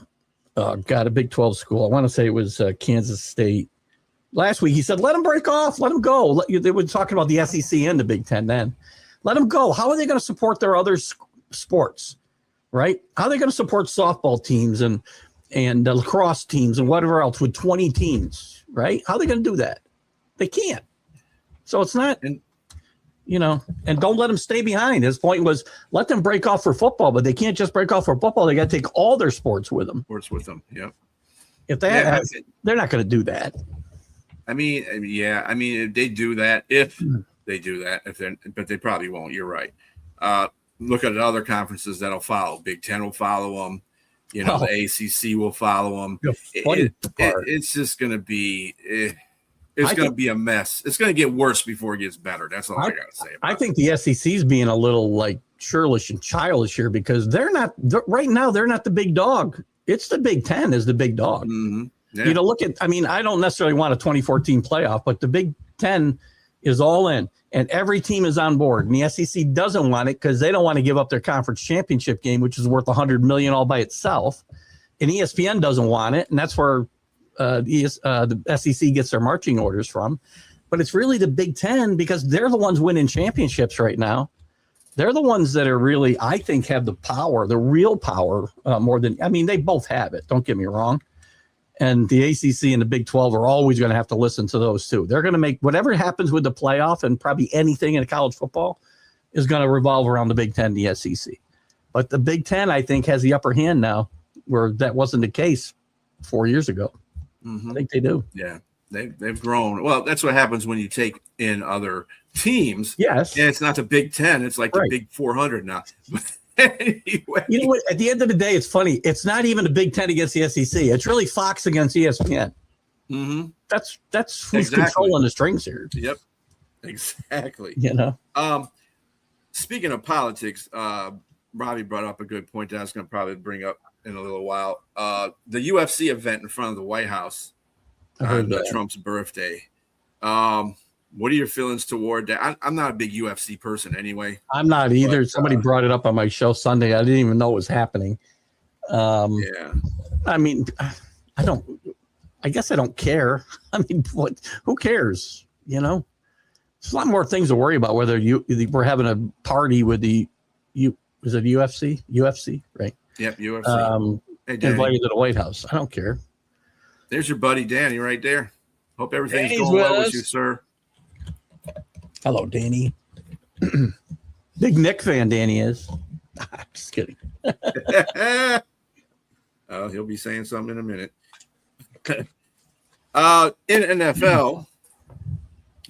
Big 12 school. I want to say it was Kansas State. Last week he said, "Let them break off. Let them go." They were talking about the SEC and the Big Ten then. Let them go. How are they going to support their other sports, right? How are they going to support softball teams and lacrosse teams and whatever else with 20 teams, right? How are they going to do that? They can't. So it's not, and don't let them stay behind. His point was let them break off for football, but they can't just break off for football. They got to take all their sports with them. Yep. If they're not going to do that. I mean, if they do that, but they probably won't. You're right. Look at other conferences that'll follow. Big Ten will follow them. The ACC will follow them. It's just going to be. It's going to be a mess. It's going to get worse before it gets better. That's all I got to say. I think the SEC's being a little churlish and childish here because they're not right now. They're not the big dog. It's the Big Ten is the big dog. Mm-hmm. Yeah. Look at. I mean, I don't necessarily want a 2014 playoff, but the Big Ten is all in, and every team is on board. And the SEC doesn't want it because they don't want to give up their conference championship game, which is worth $100 million all by itself. And ESPN doesn't want it, and that's where the SEC gets their marching orders from. But it's really the Big Ten because they're the ones winning championships right now. They're the ones that are really, I think, have the power, the real power more than. I mean, they both have it. Don't get me wrong. And the ACC and the Big 12 are always going to have to listen to those two. They're going to make whatever happens with the playoff and probably anything in college football is going to revolve around the Big 10, the SEC. But the Big 10, I think, has the upper hand now where that wasn't the case 4 years ago. Mm-hmm. I think they do. Yeah, they've grown. Well, that's what happens when you take in other teams. Yes. And it's not the Big 10. It's like the Big 400 now. Anyway. You know what? At the end of the day, it's funny. It's not even the Big Ten against the SEC. It's really Fox against ESPN. Mm-hmm. That's who's controlling the strings here. Yep, exactly. Speaking of politics, Robbie brought up a good point that I was going to probably bring up in a little while. The UFC event in front of the White House on Trump's birthday. What are your feelings toward that? I'm not a big UFC person anyway. I'm not either. But, somebody brought it up on my show Sunday. I didn't even know it was happening. Yeah. I mean, I guess I don't care. I mean, who cares? There's a lot more things to worry about. Whether we're having a party with is it UFC? UFC, right? Yep, UFC. Invited to the White House. I don't care. There's your buddy Danny right there. Hope everything's Danny's going well with you, sir. Hello, Danny. Big Nick fan, Danny is. Just kidding. He'll be saying something in a minute. In NFL,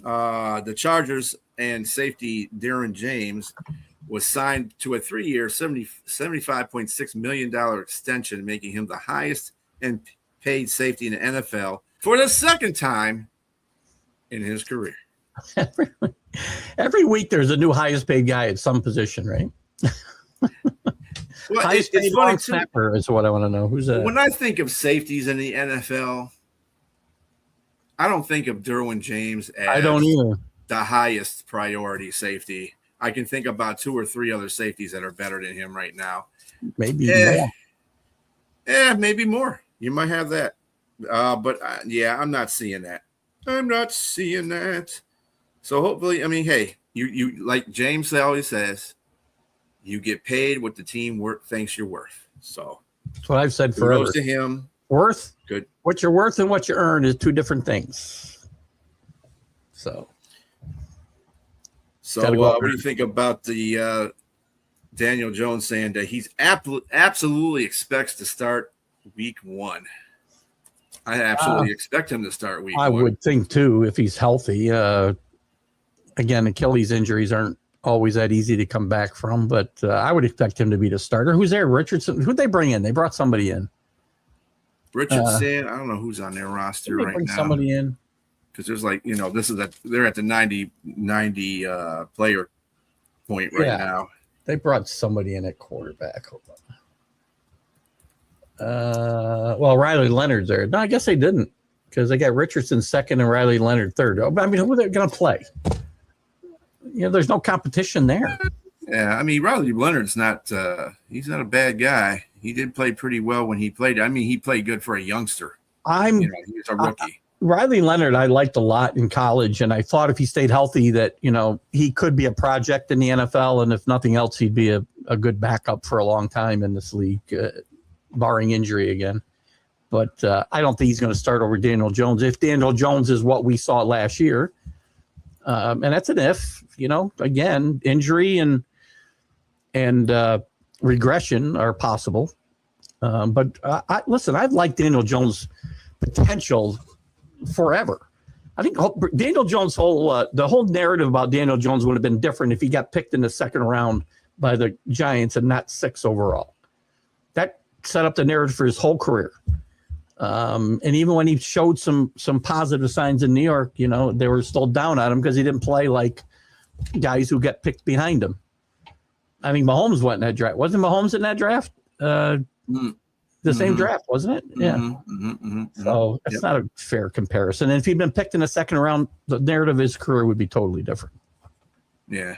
the Chargers and safety Darren James was signed to a 3-year, $75.6 million extension, making him the highest and paid safety in the NFL for the second time in his career. Every week there's a new highest paid guy at some position, right? Well, highest paid long snapper is what I want to know. Who's that? When I think of safeties in the NFL, I don't think of Derwin James as I don't either. The highest priority safety. I can think about 2 or 3 other safeties that are better than him right now. Maybe more. Yeah, maybe more. You might have that. But yeah, I'm not seeing that. I'm not seeing that. So hopefully, I mean, hey, you like James always says, you get paid what the team thinks you're worth. So That's what I've said kudos forever. to him. Worth, Good. what you're worth and what you earn is two different things. So what do you think about the Daniel Jones saying that he's absolutely expects to start week 1? I absolutely expect him to start week 1. I would think too, if he's healthy. Again, Achilles injuries aren't always that easy to come back from, but I would expect him to be the starter. Who's there? Richardson. Who'd they bring in? They brought somebody in. Richardson. I don't know who's on their roster right now. Somebody in. Because there's they're at the 90 player point right now. They brought somebody in at quarterback. Hold on. Well, Riley Leonard's there. No, I guess they didn't, because they got Richardson second and Riley Leonard third. I mean, who are they going to play? There's no competition there. Yeah, I mean, Riley Leonard's not he's not a bad guy. He did play pretty well when he played. I mean, he played good for a youngster. He was a rookie. Riley Leonard I liked a lot in college, and I thought if he stayed healthy that, he could be a project in the NFL, and if nothing else, he'd be a good backup for a long time in this league, barring injury again. But I don't think he's going to start over Daniel Jones. If Daniel Jones is what we saw last year, and that's an if, again, injury and regression are possible. But listen, I've liked Daniel Jones' potential forever. I think Daniel Jones' the whole narrative about Daniel Jones would have been different if he got picked in the second round by the Giants and not 6 overall. That set up the narrative for his whole career. And even when he showed some positive signs in New York, they were still down on him because he didn't play like guys who get picked behind him. I think Mahomes went in that draft. Wasn't Mahomes in that draft? The same draft, wasn't it? Yeah. So that's not a fair comparison. And if he'd been picked in the second round, the narrative of his career would be totally different. Yeah.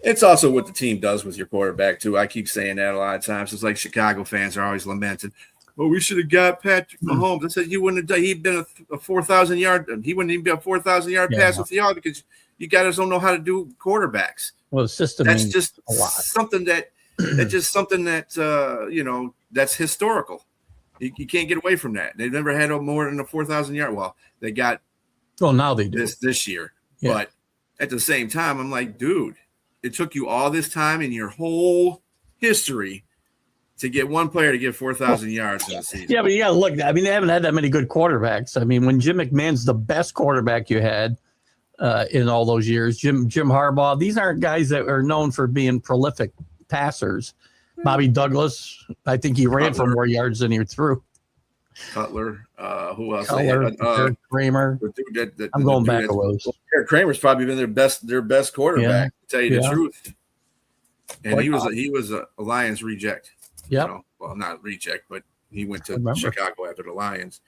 It's also what the team does with your quarterback, too. I keep saying that a lot of times. It's like Chicago fans are always lamenting, well, we should have got Patrick Mahomes. I said you wouldn't have done. He'd been a 4,000 yard. He wouldn't even be a 4,000 yard pass with y'all because you guys don't know how to do quarterbacks. Well, the system. That's just something that that's historical. You can't get away from that. They've never had more than a 4,000 yard. Well, they got. Well, now they do this year, but at the same time, I'm like, dude, it took you all this time in your whole history to get one player to get 4,000 yards in the season. Yeah, but you got to look. I mean, they haven't had that many good quarterbacks. I mean, when Jim McMahon's the best quarterback you had in all those years, Jim Harbaugh, these aren't guys that are known for being prolific passers. Bobby Douglas, I think he ran for more yards than he threw. Cutler, who else? Eric Kramer. I'm going back a ways. Eric Kramer's probably been their best quarterback, to tell you the truth. And he was a Lions reject. Yeah. Well, not reject, but he went to Chicago after the Lions.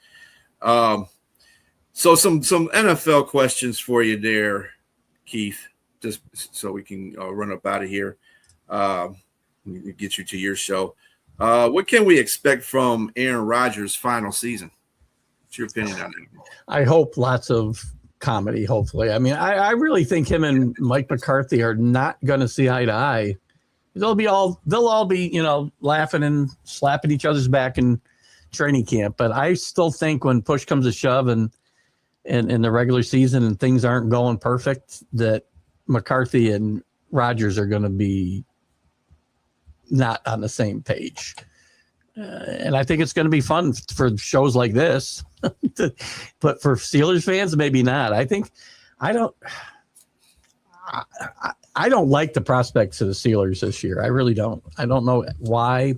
So some NFL questions for you there, Keith, just so we can run up out of here. Get you to your show. What can we expect from Aaron Rodgers' final season? What's your opinion on that? I hope lots of comedy, hopefully. I mean, I really think him and Mike McCarthy are not going to see eye to eye. They'll all be, laughing and slapping each other's back in training camp. But I still think when push comes to shove and in the regular season and things aren't going perfect, that McCarthy and Rodgers are going to be not on the same page. And I think it's going to be fun for shows like this, but for Steelers fans, maybe not. I don't like the prospects of the Steelers this year. I really don't. I don't know why.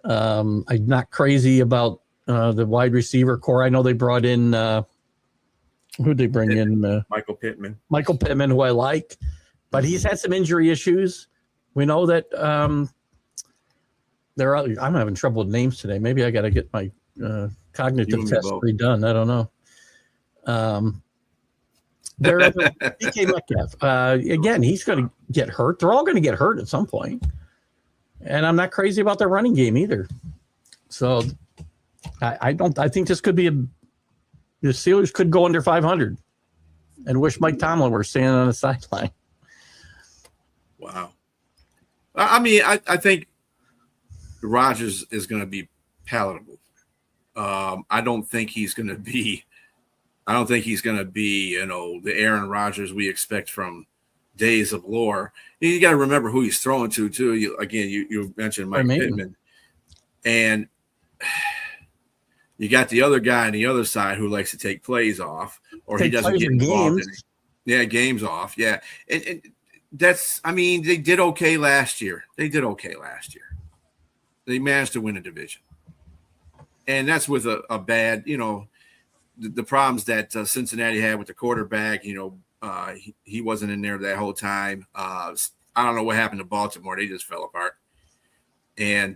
I'm not crazy about the wide receiver core. I know they brought in who'd they bring in? Michael Pittman. Michael Pittman, who I like, but he's had some injury issues. We know that I'm having trouble with names today. Maybe I got to get my cognitive test redone. I don't know. There's DK Metcalf. Again, he's going to get hurt. They're all going to get hurt at some point. And I'm not crazy about their running game either. So I think this could be the Steelers could go under 500 and wish Mike Tomlin were standing on the sideline. Wow. I mean, I think Rodgers is going to be palatable. I don't think he's going to be, the Aaron Rodgers we expect from days of lore. You got to remember who he's throwing to too. You mentioned Mike Pittman, and you got the other guy on the other side who likes to take plays off, or he doesn't get involved in it. Yeah, games off. Yeah, and that's. I mean, they did okay last year. They managed to win a division, and that's with a bad. The problems that Cincinnati had with the quarterback. He wasn't in there that whole time. I don't know what happened to Baltimore. They just fell apart. And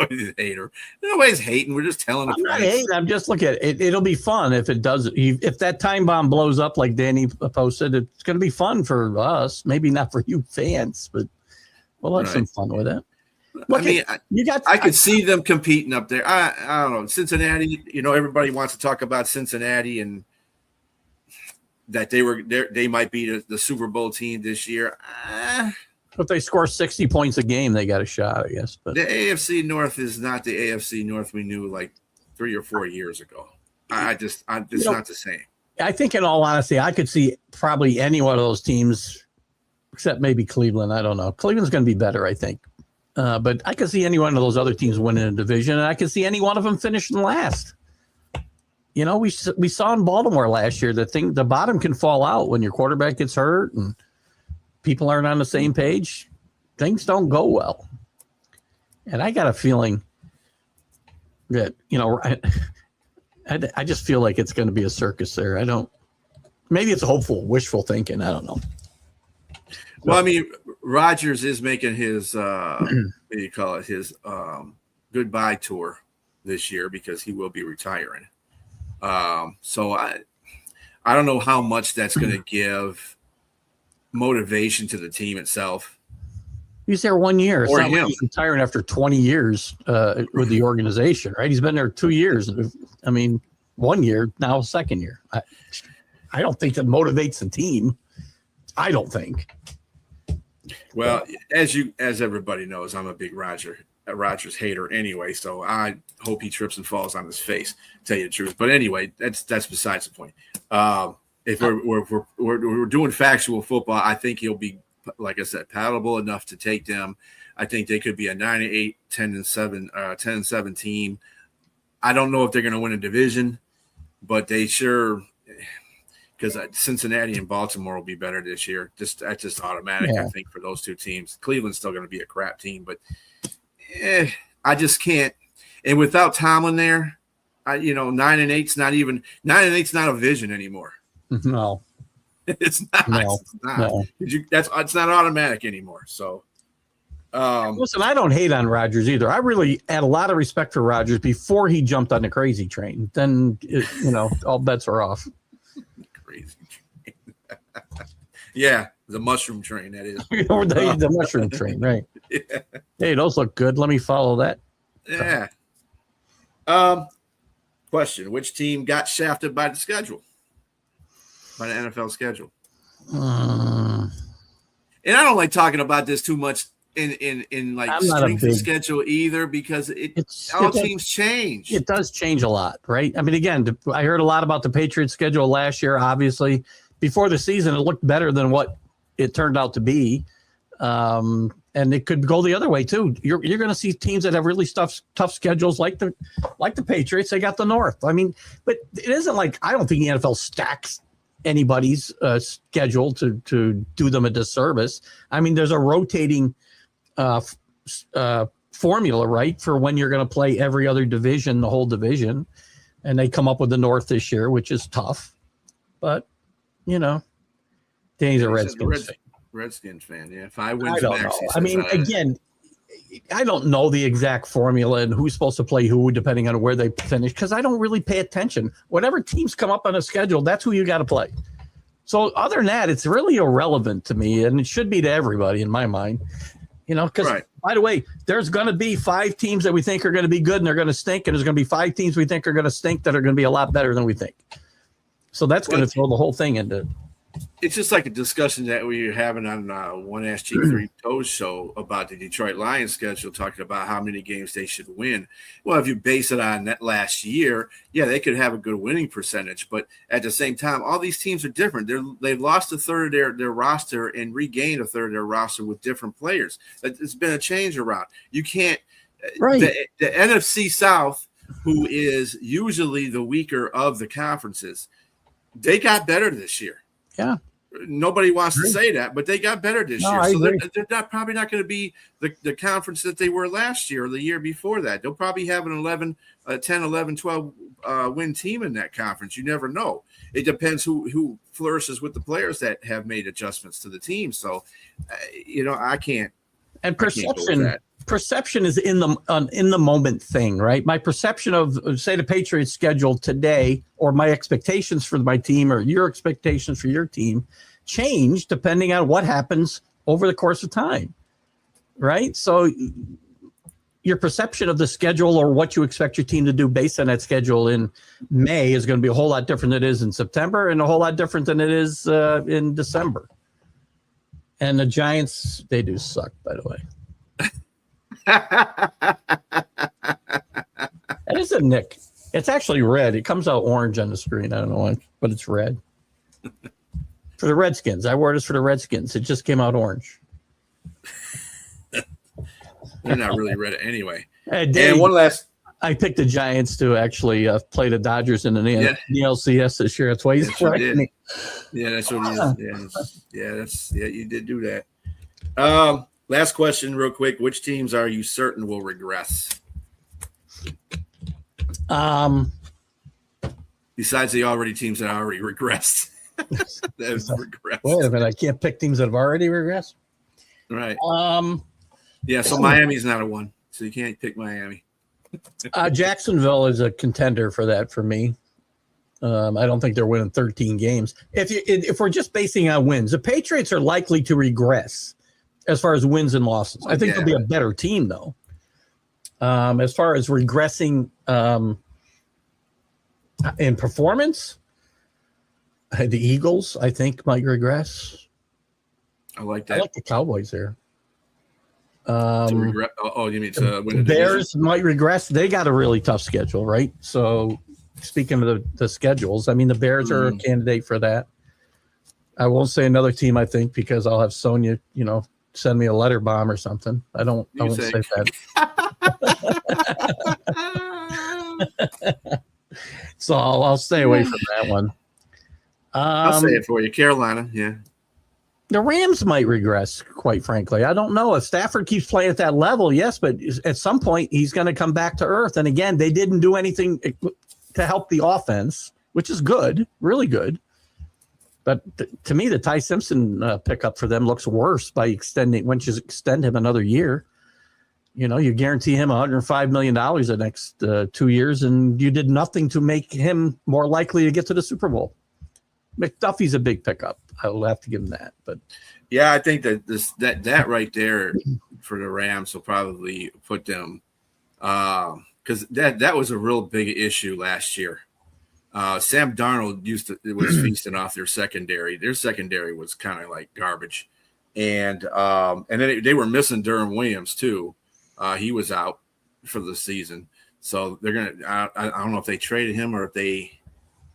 he's a hater. Nobody's hating. We're just telling I'm not hating. I'm just looking at it. It'll be fun if it does. If that time bomb blows up like Danny posted, it's going to be fun for us. Maybe not for you fans, but we'll have some fun with it. Look, I could see them competing up there. I don't know. Cincinnati, everybody wants to talk about Cincinnati and that they might be the Super Bowl team this year. If they score 60 points a game, they got a shot, I guess. But the AFC North is not the AFC North we knew like 3 or 4 years ago. It's not the same. I think, in all honesty, I could see probably any one of those teams, except maybe Cleveland. I don't know. Cleveland's going to be better, I think. But I could see any one of those other teams winning a division, and I could see any one of them finishing last. We saw in Baltimore last year the bottom can fall out when your quarterback gets hurt and people aren't on the same page. Things don't go well. And I got a feeling that, I just feel like it's going to be a circus there. Maybe it's hopeful, wishful thinking. I don't know. Well, I mean, Rodgers is making his, his goodbye tour this year because he will be retiring. So I don't know how much that's going to give motivation to the team itself. He's there 1 year. It's not like he's retiring after 20 years with the organization, right? He's been there 2 years. I mean, 1 year, now second year. I don't think that motivates the team. I don't think. Well, as everybody knows, I'm a big Rodgers hater anyway, so I hope he trips and falls on his face, to tell you the truth. But anyway, that's besides the point. If we're doing factual football, I think he'll be, like I said, palatable enough to take them. I think they could be a 9-8, 10-7 team. I don't know if they're going to win a division, but they sure, because Cincinnati and Baltimore will be better this year. That's just automatic, I think, for those two teams. Cleveland's still going to be a crap team, but I just can't. And without Tomlin there, 9-8's not even 9-8's not a vision anymore. No, it's not. No. It's not. No. It's not automatic anymore. So, listen, I don't hate on Rodgers either. I really had a lot of respect for Rodgers before he jumped on the crazy train. Then, all bets are off. Crazy train. Yeah, the mushroom train. That is the mushroom train, right? Yeah. Hey, those look good. Let me follow that. Yeah. Question: which team got shafted by the schedule? By the NFL schedule. And I don't like talking about this too much in like strength of schedule either, because teams change. It does change a lot, right? I mean, again, I heard a lot about the Patriots schedule last year. Obviously, before the season, it looked better than what it turned out to be. And it could go the other way too. You're going to see teams that have really tough schedules, like the Patriots. They got the North. I mean, but it isn't like, I don't think the NFL stacks anybody's schedule to do them a disservice. I mean, there's a rotating formula, right, for when you're going to play every other division, the whole division, and they come up with the North this year, which is tough. But Danny's a Redskins fan. Yeah, 5 wins. I don't know. I mean, again, I don't know the exact formula and who's supposed to play who, depending on where they finish, because I don't really pay attention. Whatever teams come up on a schedule, that's who you got to play. So other than that, it's really irrelevant to me, and it should be to everybody in my mind. Because By the way, there's going to be 5 teams that we think are going to be good and they're going to stink, and there's going to be 5 teams we think are going to stink that are going to be a lot better than we think. So that's going to throw the whole thing into. It's just like a discussion that we were having on One Ass Cheek Three Toes show about the Detroit Lions schedule, talking about how many games they should win. Well, if you base it on that last year, yeah, they could have a good winning percentage, but at the same time, all these teams are different. They've lost a third of their roster and regained a third of their roster with different players. It's been a change around. You can't Right. The NFC South, who is usually the weaker of the conferences, they got better this year. Yeah. Nobody wants to say that, but they got better this year. I So agree. they're probably not going to be the conference that they were last year or the year before that. They'll probably have an 10, 11, 12 win team in that conference. You never know. It depends who flourishes with the players that have made adjustments to the team. So, I can't. And I can't go with that. perception is in the moment thing, right? My perception of, say, the Patriots schedule today, or my expectations for my team, or your expectations for your team, change depending on what happens over the course of time, right? So your perception of the schedule or what you expect your team to do based on that schedule in May is going to be a whole lot different than it is in September, and a whole lot different than it is in December. And the Giants, they do suck, by the way. That is a Nick. It's actually red. It comes out orange on the screen. I don't know why, but it's red. For the Redskins. I wore this for the Redskins. It just came out orange. They're not really red anyway. And one last. I picked the Giants to actually play the Dodgers in the NLCS this year. That's why he's correcting me. Yeah, that's what it is. Yeah, you did do that. Last question, real quick. Which teams are you certain will regress? Besides the teams that already regressed. Regressed. Wait a minute, I can't pick teams that have already regressed. Right. Yeah, so Miami's not a one, so you can't pick Miami. Jacksonville is a contender for that for me. I don't think they're winning 13 games. If we're just basing on wins, the Patriots are likely to regress as far as wins and losses. I think they'll be a better team, though. As far as regressing in performance, the Eagles, I think, might regress. I like that. I like the Cowboys there. To regret? You mean to win the Bears division? might regress. They got a really tough schedule, right? So, speaking of the schedules, I mean, the Bears are a candidate for that. I won't say another team, I think, because I'll have Sonia, send me a letter bomb or something. I won't say that. So I'll stay away from that one. I'll say it for you. Carolina, yeah. The Rams might regress, quite frankly. I don't know. If Stafford keeps playing at that level, yes, but at some point he's going to come back to earth. And again, they didn't do anything to help the offense, which is good, really good. But to me, the Ty Simpson pickup for them looks worse by once you extend him another year. You guarantee him $105 million the next 2 years, and you did nothing to make him more likely to get to the Super Bowl. McDuffie's a big pickup. I will have to give him that. But yeah, I think that that right there for the Rams will probably put them because that was a real big issue last year. Sam Darnold was feasting off their secondary. Their secondary was kind of like garbage, and then they were missing Durham Williams too. He was out for the season, so they're gonna. I don't know if they traded him or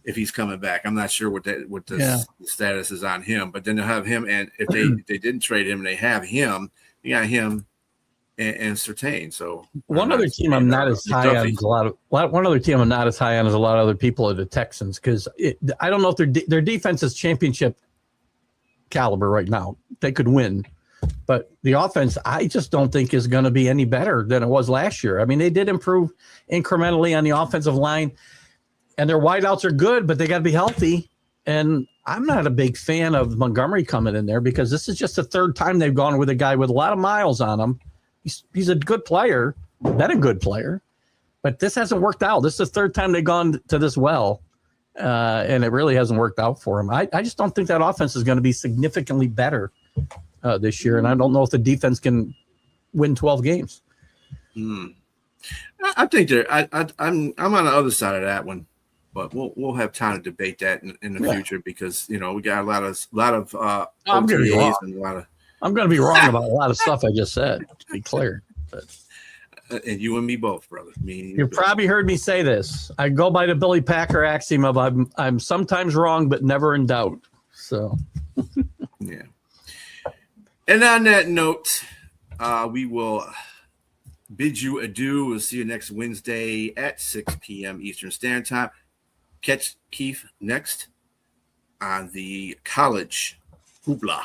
if he's coming back. I'm not sure what the status is on him. But then they'll have him, and if they didn't trade him, they have him. You got him and Surtain. So one other team I'm not as high on as a lot of other people are the Texans, because I don't know if their defense is championship caliber right now. They could win, but the offense I just don't think is going to be any better than it was last year. I mean, they did improve incrementally on the offensive line, and their wideouts are good, but they got to be healthy. And I'm not a big fan of Montgomery coming in there, because this is just the third time they've gone with a guy with a lot of miles on him. He's a good player, been a good player, but this hasn't worked out. This is the third time they've gone to this well, and it really hasn't worked out for him. I just don't think that offense is going to be significantly better this year, and I don't know if the defense can win 12 games. I think I'm on the other side of that one, but we'll have time to debate that in the future because we got a lot of I'm going to be wrong. and a lot of. I'm going to be wrong about a lot of stuff I just said. To be clear, but. And you and me both, brother. You probably heard me say this. I go by the Billy Packer axiom of I'm sometimes wrong, but never in doubt. So, yeah. And on that note, we will bid you adieu. We'll see you next Wednesday at 6 p.m. Eastern Standard Time. Catch Keith next on the college hoopla.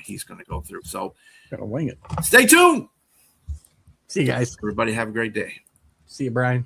He's going to go through. So, gotta wing it. Stay tuned. See you guys. Everybody have a great day. See you, Brian.